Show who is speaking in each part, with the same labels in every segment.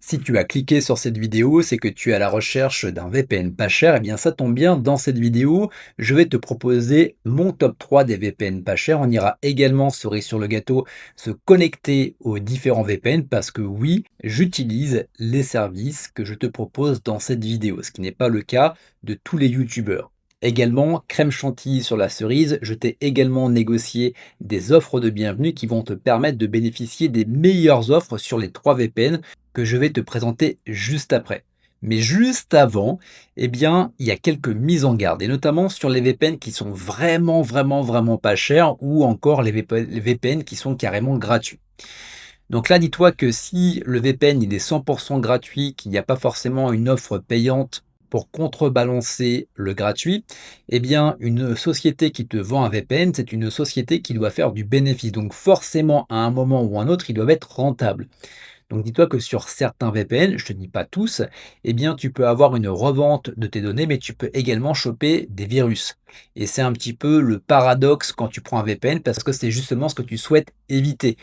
Speaker 1: Si tu as cliqué sur cette vidéo, c'est que tu es à la recherche d'un VPN pas cher. Eh bien, ça tombe bien, dans cette vidéo, je vais te proposer mon top 3 des VPN pas chers. On ira également, cerise sur le gâteau, se connecter aux différents VPN parce que oui, j'utilise les services que je te propose dans cette vidéo, ce qui n'est pas le cas de tous les youtubeurs. Également, crème chantilly sur la cerise, je t'ai également négocié des offres de bienvenue qui vont te permettre de bénéficier des meilleures offres sur les 3 VPN que je vais te présenter juste après. Mais juste avant, eh bien, il y a quelques mises en garde, et notamment sur les VPN qui sont vraiment pas chers, ou encore les VPN qui sont carrément gratuits. Donc là, dis-toi que si le VPN il est 100% gratuit, qu'il n'y a pas forcément une offre payante pour contrebalancer le gratuit, eh bien, une société qui te vend un VPN, c'est une société qui doit faire du bénéfice. Donc forcément, à un moment ou un autre, ils doivent être rentables. Donc dis-toi que sur certains VPN, je te dis pas tous, eh bien tu peux avoir une revente de tes données, mais tu peux également choper des virus. Et c'est un petit peu le paradoxe quand tu prends un VPN, parce que c'est justement ce que tu souhaites éviter.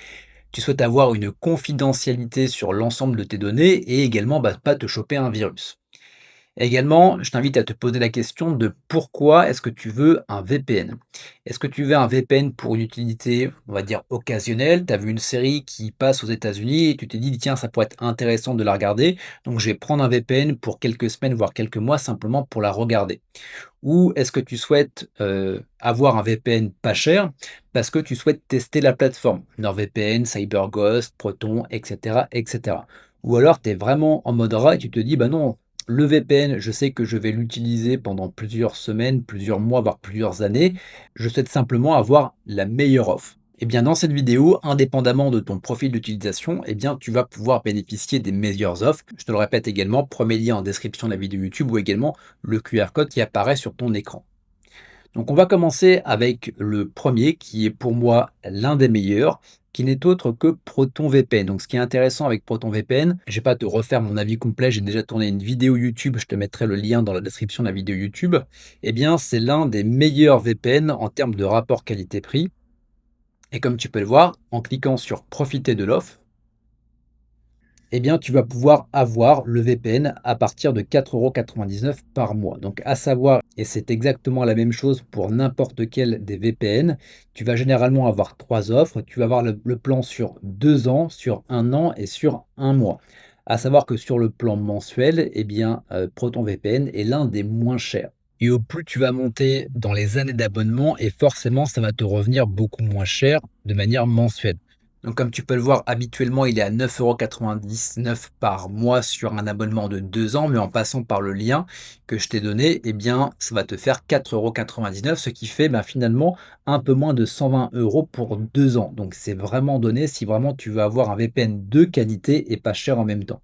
Speaker 1: Tu souhaites avoir une confidentialité sur l'ensemble de tes données et également pas te choper un virus. Également, je t'invite à te poser la question de pourquoi est-ce que tu veux un VPN? Est-ce que tu veux un VPN pour une utilité, on va dire, occasionnelle? Tu as vu une série qui passe aux États-Unis et tu t'es dit, tiens, ça pourrait être intéressant de la regarder, donc je vais prendre un VPN pour quelques semaines, voire quelques mois, simplement pour la regarder. Ou est-ce que tu souhaites avoir un VPN pas cher parce que tu souhaites tester la plateforme? NordVPN, CyberGhost, Proton, etc. etc. Ou alors tu es vraiment en mode rat et tu te dis, bah non, le VPN, je sais que je vais l'utiliser pendant plusieurs semaines, plusieurs mois, voire plusieurs années. Je souhaite simplement avoir la meilleure offre. Eh bien, dans cette vidéo, indépendamment de ton profil d'utilisation, eh bien, tu vas pouvoir bénéficier des meilleures offres. Je te le répète également, premier lien en description de la vidéo YouTube ou également le QR code qui apparaît sur ton écran. Donc, on va commencer avec le premier qui est pour moi l'un des meilleurs, qui n'est autre que ProtonVPN. Donc, ce qui est intéressant avec ProtonVPN, je ne vais pas te refaire mon avis complet, j'ai déjà tourné une vidéo YouTube, je te mettrai le lien dans la description de la vidéo YouTube. Eh bien, c'est l'un des meilleurs VPN en termes de rapport qualité-prix. Et comme tu peux le voir, en cliquant sur profiter de l'offre, eh bien, tu vas pouvoir avoir le VPN à partir de 4,99 € par mois. Donc, à savoir, et c'est exactement la même chose pour n'importe quel des VPN, tu vas généralement avoir trois offres. Tu vas avoir le plan sur 2 ans, sur 1 an et sur 1 mois. À savoir que sur le plan mensuel, eh bien, ProtonVPN est l'un des moins chers. Et au plus tu vas monter dans les années d'abonnement, et forcément, ça va te revenir beaucoup moins cher de manière mensuelle. Donc comme tu peux le voir, habituellement, il est à 9,99 € par mois sur un abonnement de 2 ans, mais en passant par le lien que je t'ai donné, eh bien, ça va te faire 4,99 €, ce qui fait finalement un peu moins de 120 € pour 2 ans. Donc c'est vraiment donné si vraiment tu veux avoir un VPN de qualité et pas cher en même temps.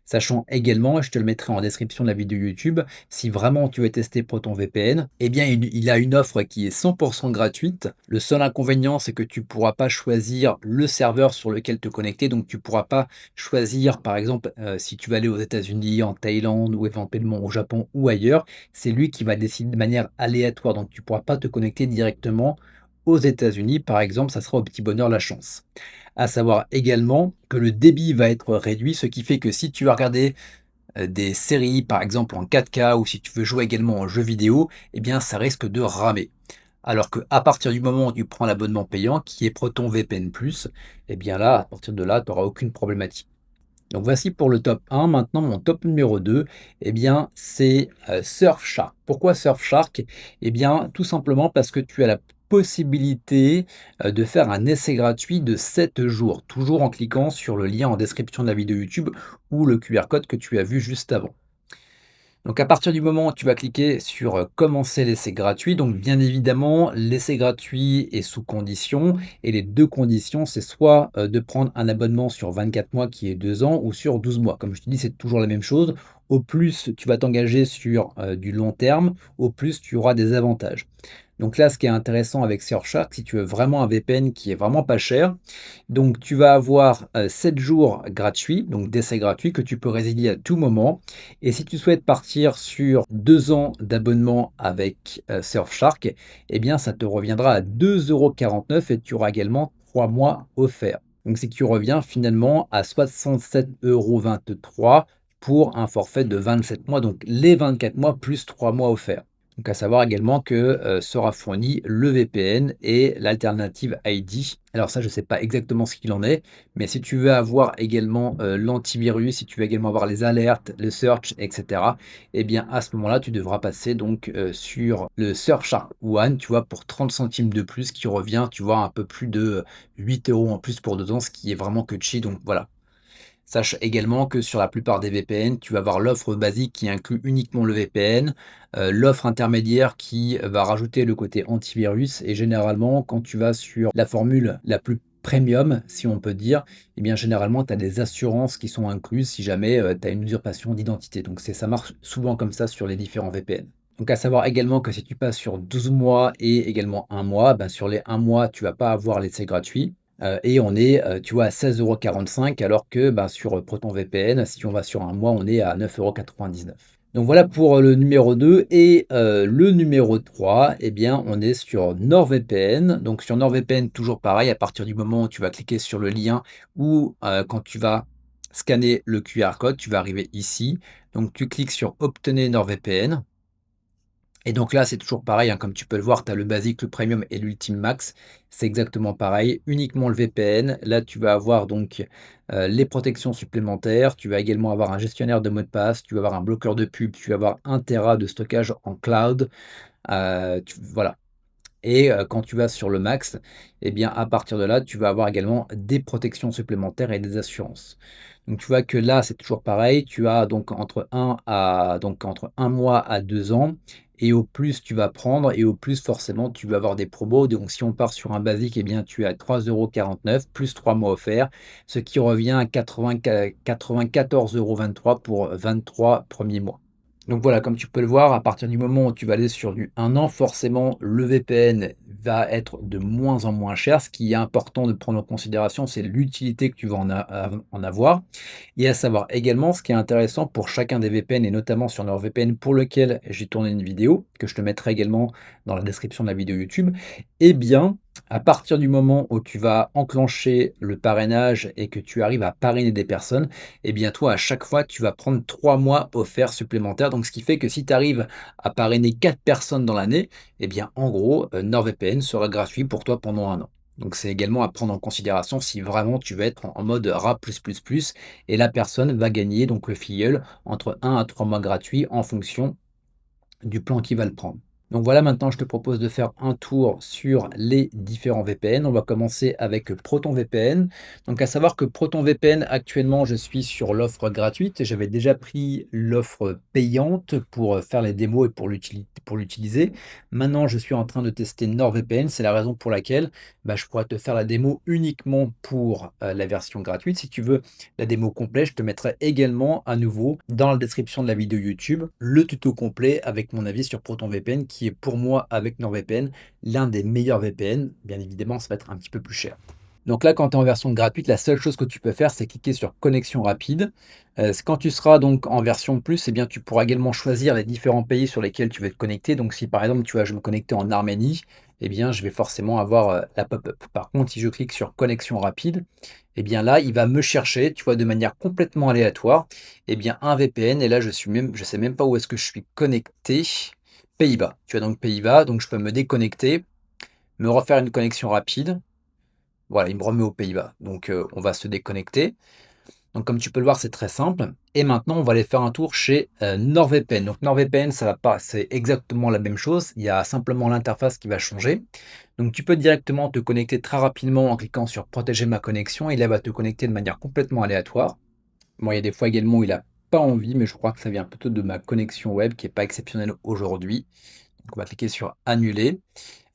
Speaker 1: Sachant également, et je te le mettrai en description de la vidéo YouTube, si vraiment tu veux tester ProtonVPN, eh bien il a une offre qui est 100% gratuite. Le seul inconvénient, c'est que tu ne pourras pas choisir le serveur sur lequel te connecter, donc tu ne pourras pas choisir, par exemple, si tu vas aller aux États-Unis, en Thaïlande ou éventuellement au Japon ou ailleurs, c'est lui qui va décider de manière aléatoire, donc tu ne pourras pas te connecter directement aux États-Unis, par exemple, ça sera au petit bonheur la chance. À savoir également que le débit va être réduit, ce qui fait que si tu vas regarder des séries, par exemple en 4K, ou si tu veux jouer également en jeu vidéo, eh bien ça risque de ramer. Alors qu'à partir du moment où tu prends l'abonnement payant, qui est Proton VPN+, eh bien là, à partir de là, tu n'auras aucune problématique. Donc voici pour le top 1. Maintenant, mon top numéro 2, eh bien, c'est Surfshark. Pourquoi Surfshark? Eh bien, tout simplement parce que tu as la possibilité de faire un essai gratuit de 7 jours, toujours en cliquant sur le lien en description de la vidéo YouTube ou le QR code que tu as vu juste avant. Donc à partir du moment où tu vas cliquer sur commencer l'essai gratuit, donc bien évidemment l'essai gratuit est sous condition, et les deux conditions c'est soit de prendre un abonnement sur 24 mois qui est 2 ans, ou sur 12 mois. Comme je te dis, c'est toujours la même chose. Au plus tu vas t'engager sur du long terme, au plus tu auras des avantages. Donc là, ce qui est intéressant avec Surfshark, si tu veux vraiment un VPN qui est vraiment pas cher, donc tu vas avoir 7 jours gratuits, donc d'essai gratuit que tu peux résilier à tout moment. Et si tu souhaites partir sur 2 ans d'abonnement avec Surfshark, eh bien ça te reviendra à 2,49 € et tu auras également 3 mois offerts. Donc ce qui revient finalement à 67,23 € pour un forfait de 27 mois, donc les 24 mois plus 3 mois offerts. Donc à savoir également que, sera fourni le VPN et l'alternative ID. Alors ça, je ne sais pas exactement ce qu'il en est, mais si tu veux avoir également, l'antivirus, si tu veux également avoir les alertes, le search et cetera, eh bien à ce moment-là, tu devras passer donc, sur le Surfshark One, tu vois? Pour 30 centimes de plus qui revient, tu vois? Un peu plus de 8 € en plus pour 2 ans, ce qui est vraiment que chi, donc voilà. Sache également que sur la plupart des VPN, tu vas avoir l'offre basique qui inclut uniquement le VPN, l'offre intermédiaire qui va rajouter le côté antivirus et généralement quand tu vas sur la formule la plus premium, si on peut dire, eh bien généralement tu as des assurances qui sont incluses si jamais, tu as une usurpation d'identité. Donc ça marche souvent comme ça sur les différents VPN. Donc à savoir également que si tu passes sur 12 mois et également un mois, ben, sur les un mois, tu vas pas avoir l'essai gratuit. Et on est, tu vois, à 16,45 € alors que, ben, sur, ProtonVPN, si on va sur un mois, on est à 9,99 €. Donc voilà pour, le numéro 2 et le numéro 3, eh bien, on est sur NordVPN. Donc sur NordVPN, toujours pareil, à partir du moment où tu vas cliquer sur le lien ou, quand tu vas scanner le QR code, tu vas arriver ici. Donc tu cliques sur «Obtenez NordVPN». Et donc là, c'est toujours pareil, hein, comme tu peux le voir, tu as le basique, le premium et l'ultime max. C'est exactement pareil, uniquement le VPN. Là, tu vas avoir donc les protections supplémentaires. Tu vas également avoir un gestionnaire de mots de passe. Tu vas avoir un bloqueur de pub. Tu vas avoir 1 Tera de stockage en cloud. Voilà. Et quand tu vas sur le max, eh bien, à partir de là, tu vas avoir également des protections supplémentaires et des assurances. Donc tu vois que là, c'est toujours pareil, tu as donc entre un mois à 2 ans et au plus tu vas prendre et au plus forcément tu vas avoir des promos. Donc si on part sur un basique, eh bien, tu as 3,49 € plus 3 mois offerts, ce qui revient à 94,23 € pour 23 premiers mois. Donc voilà, comme tu peux le voir, à partir du moment où tu vas aller sur du 1 an, forcément, le VPN va être de moins en moins cher. Ce qui est important de prendre en considération, c'est l'utilité que tu vas en avoir. Et à savoir également, ce qui est intéressant pour chacun des VPN, et notamment sur NordVPN pour lequel j'ai tourné une vidéo, que je te mettrai également dans la description de la vidéo YouTube, eh bien, à partir du moment où tu vas enclencher le parrainage et que tu arrives à parrainer des personnes, eh bien toi, à chaque fois, tu vas prendre 3 mois offerts supplémentaires. Donc ce qui fait que si tu arrives à parrainer 4 personnes dans l'année, eh bien en gros, NordVPN sera gratuit pour toi pendant un an. Donc c'est également à prendre en considération si vraiment tu veux être en mode RA+++, et la personne va gagner donc le filleul entre 1 à 3 mois gratuits en fonction du plan qu'il va le prendre. Donc voilà, maintenant je te propose de faire un tour sur les différents VPN. On va commencer avec ProtonVPN. Donc à savoir que ProtonVPN, actuellement, je suis sur l'offre gratuite. J'avais déjà pris l'offre payante pour faire les démos et pour l'utiliser. Maintenant, je suis en train de tester NordVPN. C'est la raison pour laquelle je pourrais te faire la démo uniquement pour la version gratuite. Si tu veux la démo complète, je te mettrai également à nouveau dans la description de la vidéo YouTube le tuto complet avec mon avis sur ProtonVPN qui est pour moi avec NordVPN l'un des meilleurs VPN. Bien évidemment, ça va être un petit peu plus cher. Donc là, quand tu es en version gratuite, la seule chose que tu peux faire, c'est cliquer sur connexion rapide. Quand tu seras donc en version plus, eh bien, tu pourras également choisir les différents pays sur lesquels tu veux te connecter. Donc si par exemple, tu vas je me connecter en Arménie, eh bien, je vais forcément avoir la pop-up. Par contre, si je clique sur connexion rapide, eh bien là, il va me chercher, tu vois, de manière complètement aléatoire, eh bien, un VPN. Et là, je sais même pas où est-ce que je suis connecté. Pays-Bas. Tu vois, donc Pays-Bas, donc je peux me déconnecter, me refaire une connexion rapide. Voilà, il me remet aux Pays-Bas. Donc, on va se déconnecter. Donc, comme tu peux le voir, c'est très simple. Et maintenant, on va aller faire un tour chez NordVPN. Donc, NordVPN, ça va pas, c'est exactement la même chose. Il y a simplement l'interface qui va changer. Donc, tu peux directement te connecter très rapidement en cliquant sur protéger ma connexion. Et là, va te connecter de manière complètement aléatoire. Bon, il y a des fois également où il n'a pas envie, mais je crois que ça vient plutôt de ma connexion web qui n'est pas exceptionnelle aujourd'hui. Donc, on va cliquer sur annuler.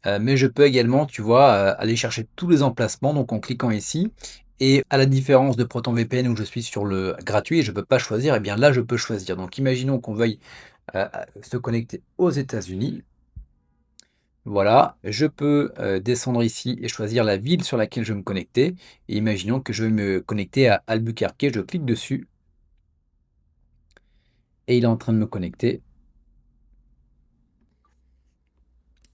Speaker 1: Mais je peux également, tu vois, aller chercher tous les emplacements, donc en cliquant ici. Et à la différence de ProtonVPN où je suis sur le gratuit et je ne peux pas choisir, et bien là, je peux choisir. Donc imaginons qu'on veuille, se connecter aux États-Unis. Voilà, je peux, descendre ici et choisir la ville sur laquelle je veux me connecter. Et imaginons que je veux me connecter à Albuquerque, je clique dessus et il est en train de me connecter.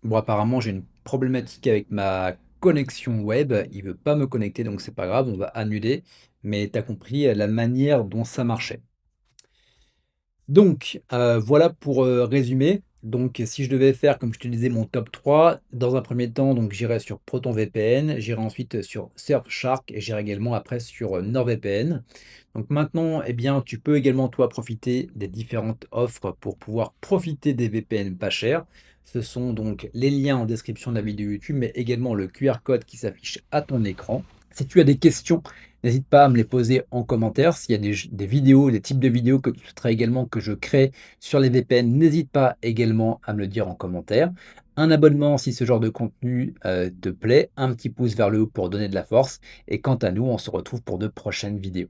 Speaker 1: Bon, apparemment, j'ai une problématique avec ma connexion web, il veut pas me connecter, donc c'est pas grave, on va annuler, mais tu as compris, la manière dont ça marchait. Donc, voilà pour, résumer. Donc, si je devais faire, comme je te disais, mon top 3, dans un premier temps, donc j'irai sur ProtonVPN, j'irai ensuite sur Surfshark et j'irai également après sur, NordVPN. Donc maintenant, eh bien, tu peux également, toi, profiter des différentes offres pour pouvoir profiter des VPN pas chers. Ce sont donc les liens en description de la vidéo YouTube, mais également le QR code qui s'affiche à ton écran. Si tu as des questions, n'hésite pas à me les poser en commentaire. S'il y a des vidéos, des types de vidéos que tu souhaiterais également que je crée sur les VPN, n'hésite pas également à me le dire en commentaire. Un abonnement si ce genre de contenu te plaît, un petit pouce vers le haut pour donner de la force. Et quant à nous, on se retrouve pour de prochaines vidéos.